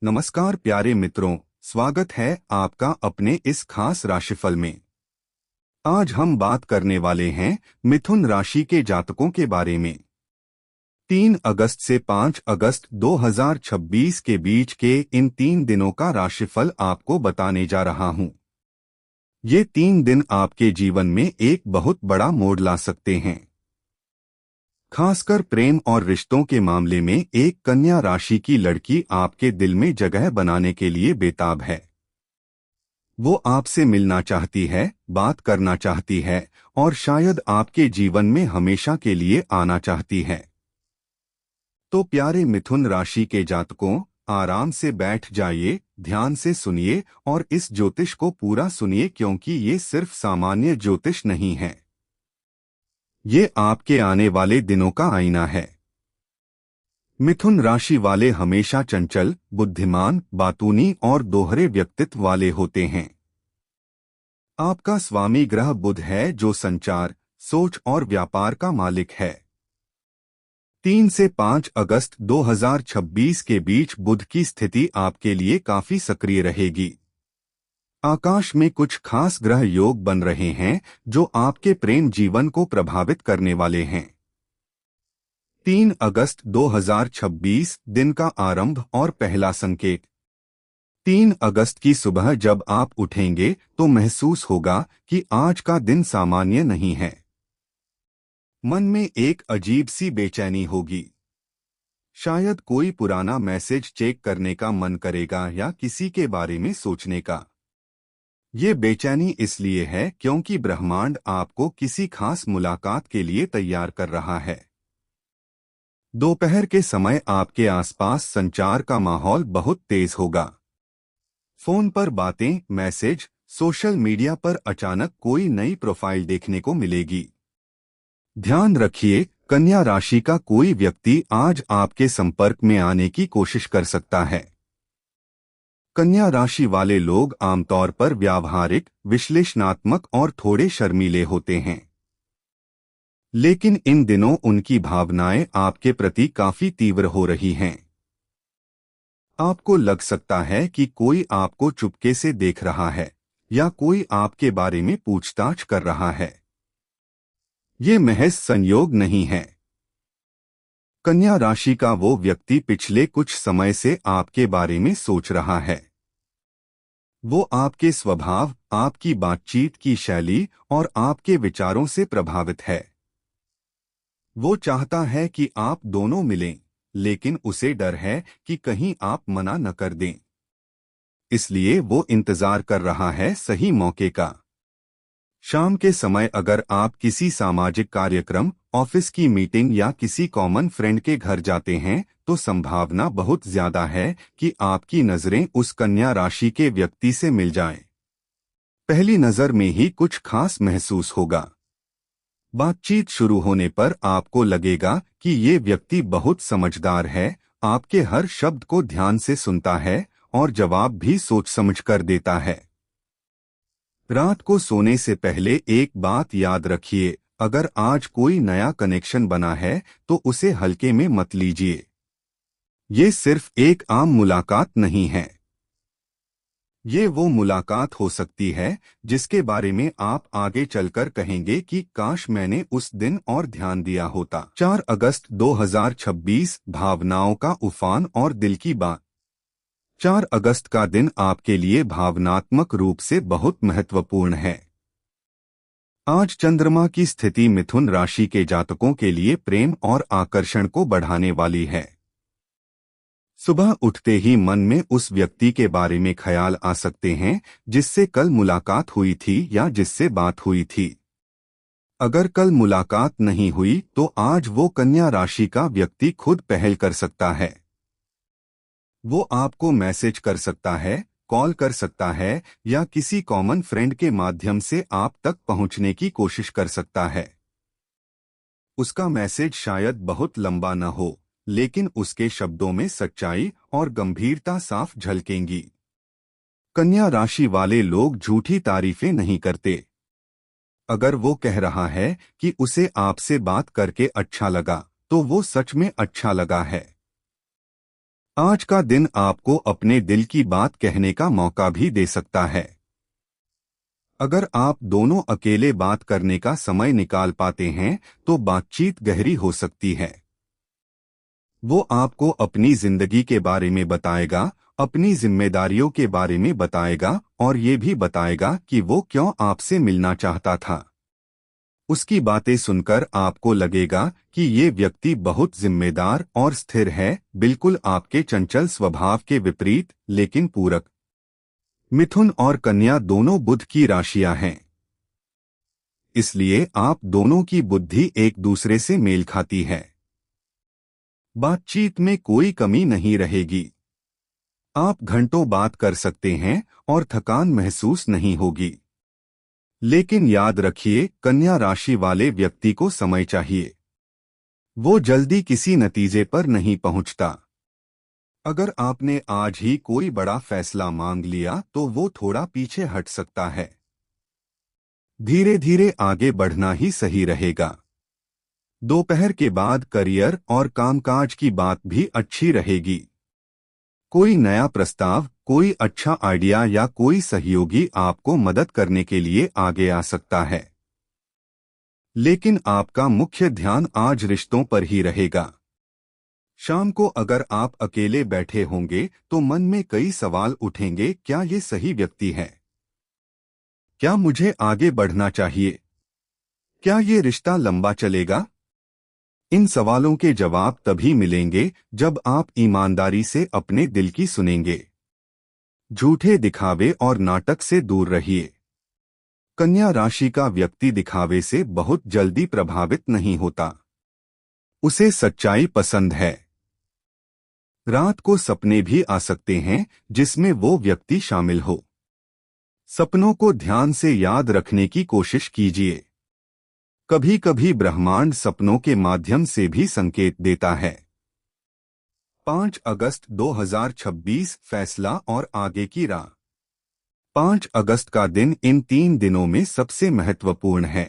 नमस्कार प्यारे मित्रों, स्वागत है आपका अपने इस खास राशिफल में। आज हम बात करने वाले हैं मिथुन राशि के जातकों के बारे में। 3 अगस्त से 5 अगस्त 2026 के बीच के इन 3 दिनों का राशिफल आपको बताने जा रहा हूं। ये 3 दिन आपके जीवन में एक बहुत बड़ा मोड़ ला सकते हैं। खासकर प्रेम और रिश्तों के मामले में एक कन्या राशि की लड़की आपके दिल में जगह बनाने के लिए बेताब है। वो आपसे मिलना चाहती है, बात करना चाहती है और शायद आपके जीवन में हमेशा के लिए आना चाहती है। तो प्यारे मिथुन राशि के जातकों, आराम से बैठ जाइए, ध्यान से सुनिए और इस ज्योतिष को पूरा सुनिए, क्योंकि ये सिर्फ सामान्य ज्योतिष नहीं है। ये आपके आने वाले दिनों का आईना है। मिथुन राशि वाले हमेशा चंचल, बुद्धिमान, बातूनी और दोहरे व्यक्तित्व वाले होते हैं। आपका स्वामी ग्रह बुध है, जो संचार, सोच और व्यापार का मालिक है। 3 से 5 अगस्त 2026 के बीच बुध की स्थिति आपके लिए काफी सक्रिय रहेगी। आकाश में कुछ खास ग्रह योग बन रहे हैं जो आपके प्रेम जीवन को प्रभावित करने वाले हैं। 3 अगस्त 2026 दिन का आरंभ और पहला संकेत। 3 अगस्त की सुबह जब आप उठेंगे तो महसूस होगा कि आज का दिन सामान्य नहीं है। मन में एक अजीब सी बेचैनी होगी। शायद कोई पुराना मैसेज चेक करने का मन करेगा या किसी के बारे में सोचने का। ये बेचैनी इसलिए है क्योंकि ब्रह्मांड आपको किसी खास मुलाकात के लिए तैयार कर रहा है। दोपहर के समय आपके आसपास संचार का माहौल बहुत तेज होगा। फोन पर बातें, मैसेज, सोशल मीडिया पर अचानक कोई नई प्रोफाइल देखने को मिलेगी। ध्यान रखिए, कन्या राशि का कोई व्यक्ति आज आपके संपर्क में आने की कोशिश कर सकता है। कन्या राशि वाले लोग आमतौर पर व्यावहारिक, विश्लेषणात्मक और थोड़े शर्मीले होते हैं। लेकिन इन दिनों उनकी भावनाएं आपके प्रति काफी तीव्र हो रही हैं। आपको लग सकता है कि कोई आपको चुपके से देख रहा है या कोई आपके बारे में पूछताछ कर रहा है। ये महज संयोग नहीं है। कन्या राशि का वो व्यक्ति पिछले कुछ समय से आपके बारे में सोच रहा है। वो आपके स्वभाव, आपकी बातचीत की शैली और आपके विचारों से प्रभावित है। वो चाहता है कि आप दोनों मिलें, लेकिन उसे डर है कि कहीं आप मना न कर दें। इसलिए वो इंतजार कर रहा है सही मौके का। शाम के समय अगर आप किसी सामाजिक कार्यक्रम, ऑफिस की मीटिंग या किसी कॉमन फ्रेंड के घर जाते हैं तो संभावना बहुत ज्यादा है कि आपकी नजरें उस कन्या राशि के व्यक्ति से मिल जाएं। पहली नजर में ही कुछ खास महसूस होगा। बातचीत शुरू होने पर आपको लगेगा कि ये व्यक्ति बहुत समझदार है, आपके हर शब्द को ध्यान से सुनता है और जवाब भी सोच समझ कर देता है। रात को सोने से पहले एक बात याद रखिए, अगर आज कोई नया कनेक्शन बना है तो उसे हल्के में मत लीजिए। ये सिर्फ एक आम मुलाकात नहीं है। ये वो मुलाकात हो सकती है जिसके बारे में आप आगे चलकर कहेंगे कि काश मैंने उस दिन और ध्यान दिया होता। 4 अगस्त 2026 भावनाओं का उफान और दिल की बात। 4 अगस्त का दिन आपके लिए भावनात्मक रूप से बहुत महत्वपूर्ण है। आज चंद्रमा की स्थिति मिथुन राशि के जातकों के लिए प्रेम और आकर्षण को बढ़ाने वाली है। सुबह उठते ही मन में उस व्यक्ति के बारे में ख्याल आ सकते हैं जिससे कल मुलाकात हुई थी या जिससे बात हुई थी। अगर कल मुलाकात नहीं हुई तो आज वो कन्या राशि का व्यक्ति खुद पहल कर सकता है। वो आपको मैसेज कर सकता है, कॉल कर सकता है या किसी कॉमन फ्रेंड के माध्यम से आप तक पहुंचने की कोशिश कर सकता है। उसका मैसेज शायद बहुत लंबा न हो, लेकिन उसके शब्दों में सच्चाई और गंभीरता साफ झलकेंगी। कन्या राशि वाले लोग झूठी तारीफें नहीं करते। अगर वो कह रहा है कि उसे आपसे बात करके अच्छा लगा, तो वो सच में अच्छा लगा है। आज का दिन आपको अपने दिल की बात कहने का मौका भी दे सकता है। अगर आप दोनों अकेले बात करने का समय निकाल पाते हैं तो बातचीत गहरी हो सकती है। वो आपको अपनी जिंदगी के बारे में बताएगा, अपनी जिम्मेदारियों के बारे में बताएगा और ये भी बताएगा कि वो क्यों आपसे मिलना चाहता था। उसकी बातें सुनकर आपको लगेगा कि ये व्यक्ति बहुत जिम्मेदार और स्थिर है, बिल्कुल आपके चंचल स्वभाव के विपरीत लेकिन पूरक। मिथुन और कन्या दोनों बुध की राशियां हैं, इसलिए आप दोनों की बुद्धि एक दूसरे से मेल खाती है। बातचीत में कोई कमी नहीं रहेगी। आप घंटों बात कर सकते हैं और थकान महसूस नहीं होगी। लेकिन याद रखिए, कन्या राशि वाले व्यक्ति को समय चाहिए। वो जल्दी किसी नतीजे पर नहीं पहुंचता। अगर आपने आज ही कोई बड़ा फैसला मांग लिया तो वो थोड़ा पीछे हट सकता है। धीरे धीरे आगे बढ़ना ही सही रहेगा। दोपहर के बाद करियर और कामकाज की बात भी अच्छी रहेगी। कोई नया प्रस्ताव, कोई अच्छा आइडिया या कोई सहयोगी आपको मदद करने के लिए आगे आ सकता है। लेकिन आपका मुख्य ध्यान आज रिश्तों पर ही रहेगा। शाम को अगर आप अकेले बैठे होंगे तो मन में कई सवाल उठेंगे। क्या ये सही व्यक्ति है? क्या मुझे आगे बढ़ना चाहिए? क्या ये रिश्ता लंबा चलेगा? इन सवालों के जवाब तभी मिलेंगे जब आप ईमानदारी से अपने दिल की सुनेंगे। झूठे दिखावे और नाटक से दूर रहिए। कन्या राशि का व्यक्ति दिखावे से बहुत जल्दी प्रभावित नहीं होता। उसे सच्चाई पसंद है। रात को सपने भी आ सकते हैं जिसमें वो व्यक्ति शामिल हो। सपनों को ध्यान से याद रखने की कोशिश कीजिए। कभी कभी ब्रह्मांड सपनों के माध्यम से भी संकेत देता है। 5 अगस्त 2026 फैसला और आगे की राह। 5 अगस्त का दिन इन 3 दिनों में सबसे महत्वपूर्ण है।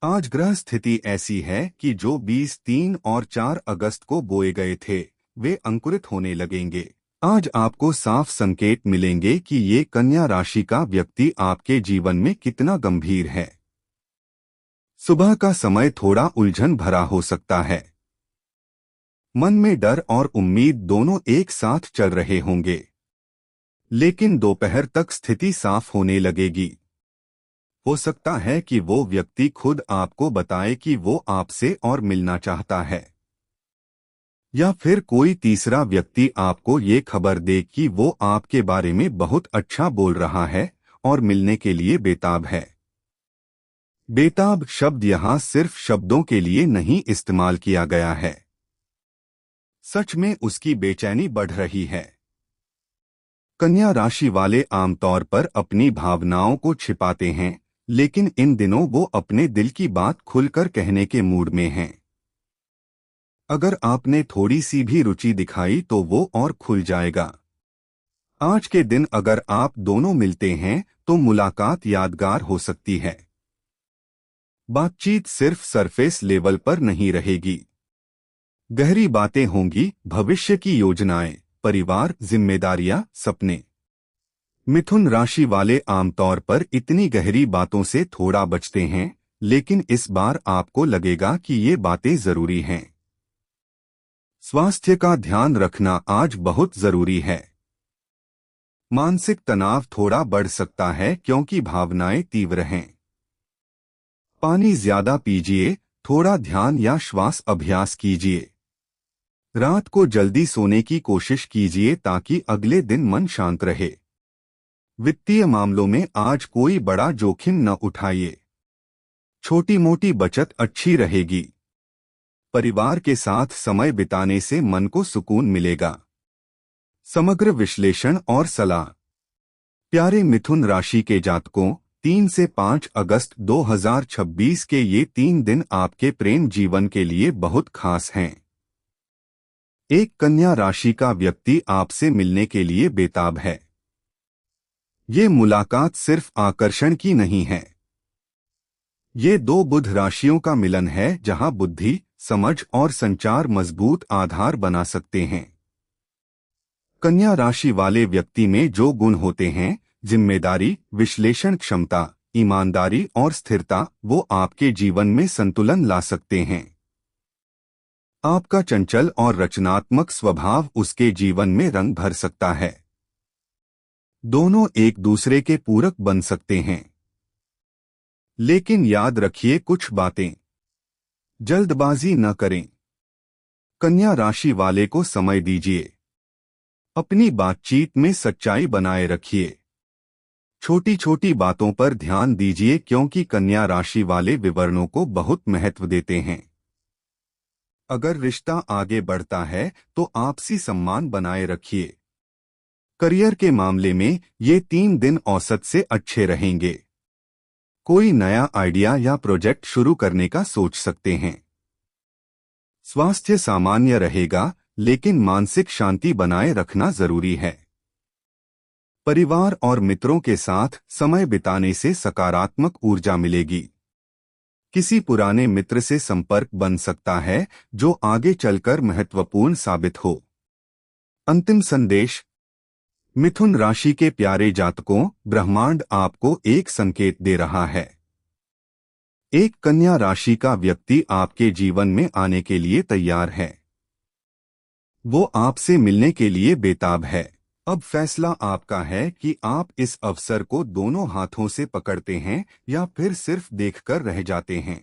आज ग्रह स्थिति ऐसी है कि जो 20, 3 और 4 अगस्त को बोए गए थे वे अंकुरित होने लगेंगे। आज आपको साफ संकेत मिलेंगे कि ये कन्या राशि का व्यक्ति आपके जीवन में कितना गंभीर है। सुबह का समय थोड़ा उलझन भरा हो सकता है। मन में डर और उम्मीद दोनों एक साथ चल रहे होंगे। लेकिन दोपहर तक स्थिति साफ होने लगेगी। हो सकता है कि वो व्यक्ति खुद आपको बताए कि वो आपसे और मिलना चाहता है, या फिर कोई तीसरा व्यक्ति आपको ये खबर दे कि वो आपके बारे में बहुत अच्छा बोल रहा है और मिलने के लिए बेताब है। बेताब शब्द यहाँ सिर्फ शब्दों के लिए नहीं इस्तेमाल किया गया है। सच में उसकी बेचैनी बढ़ रही है। कन्या राशि वाले आमतौर पर अपनी भावनाओं को छिपाते हैं, लेकिन इन दिनों वो अपने दिल की बात खुलकर कहने के मूड में हैं। अगर आपने थोड़ी सी भी रुचि दिखाई तो वो और खुल जाएगा। आज के दिन अगर आप दोनों मिलते हैं तो मुलाकात यादगार हो सकती है। बातचीत सिर्फ सरफेस लेवल पर नहीं रहेगी। गहरी बातें होंगी, भविष्य की योजनाएं, परिवार, जिम्मेदारियां, सपने। मिथुन राशि वाले आमतौर पर इतनी गहरी बातों से थोड़ा बचते हैं, लेकिन इस बार आपको लगेगा कि ये बातें जरूरी हैं। स्वास्थ्य का ध्यान रखना आज बहुत जरूरी है। मानसिक तनाव थोड़ा बढ़ सकता है क्योंकि भावनाएं तीव्र हैं। पानी ज्यादा पीजिए, थोड़ा ध्यान या श्वास अभ्यास कीजिए। रात को जल्दी सोने की कोशिश कीजिए ताकि अगले दिन मन शांत रहे। वित्तीय मामलों में आज कोई बड़ा जोखिम न उठाइए। छोटी मोटी बचत अच्छी रहेगी। परिवार के साथ समय बिताने से मन को सुकून मिलेगा। समग्र विश्लेषण और सलाह। प्यारे मिथुन राशि के जातकों, 3 से 5 अगस्त 2026 के ये 3 दिन आपके प्रेम जीवन के लिए बहुत खास हैं। एक कन्या राशि का व्यक्ति आपसे मिलने के लिए बेताब है। ये मुलाकात सिर्फ आकर्षण की नहीं है। ये दो बुध राशियों का मिलन है जहां बुद्धि, समझ और संचार मजबूत आधार बना सकते हैं। कन्या राशि वाले व्यक्ति में जो गुण होते हैं, जिम्मेदारी, विश्लेषण क्षमता, ईमानदारी और स्थिरता, वो आपके जीवन में संतुलन ला सकते हैं। आपका चंचल और रचनात्मक स्वभाव उसके जीवन में रंग भर सकता है। दोनों एक दूसरे के पूरक बन सकते हैं। लेकिन याद रखिए कुछ बातें। जल्दबाजी न करें। कन्या राशि वाले को समय दीजिए। अपनी बातचीत में सच्चाई बनाए रखिए। छोटी छोटी बातों पर ध्यान दीजिए क्योंकि कन्या राशि वाले विवरणों को बहुत महत्व देते हैं। अगर रिश्ता आगे बढ़ता है तो आपसी सम्मान बनाए रखिए। करियर के मामले में ये 3 दिन औसत से अच्छे रहेंगे। कोई नया आइडिया या प्रोजेक्ट शुरू करने का सोच सकते हैं। स्वास्थ्य सामान्य रहेगा, लेकिन मानसिक शांति बनाए रखना जरूरी है। परिवार और मित्रों के साथ समय बिताने से सकारात्मक ऊर्जा मिलेगी। किसी पुराने मित्र से संपर्क बन सकता है जो आगे चलकर महत्वपूर्ण साबित हो। अंतिम संदेश। मिथुन राशि के प्यारे जातकों, ब्रह्मांड आपको एक संकेत दे रहा है। एक कन्या राशि का व्यक्ति आपके जीवन में आने के लिए तैयार है। वो आपसे मिलने के लिए बेताब है। अब फैसला आपका है कि आप इस अवसर को दोनों हाथों से पकड़ते हैं या फिर सिर्फ देखकर रह जाते हैं।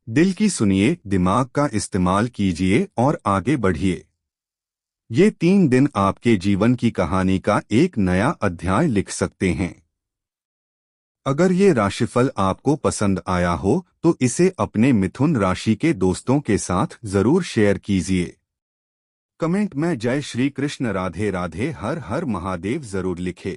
दिल की सुनिए, दिमाग का इस्तेमाल कीजिए और आगे बढ़िए। ये 3 दिन आपके जीवन की कहानी का एक नया अध्याय लिख सकते हैं। अगर ये राशिफल आपको पसंद आया हो तो इसे अपने मिथुन राशि के दोस्तों के साथ जरूर शेयर कीजिए। कमेंट में जय श्री कृष्ण, राधे राधे, हर हर महादेव जरूर लिखें।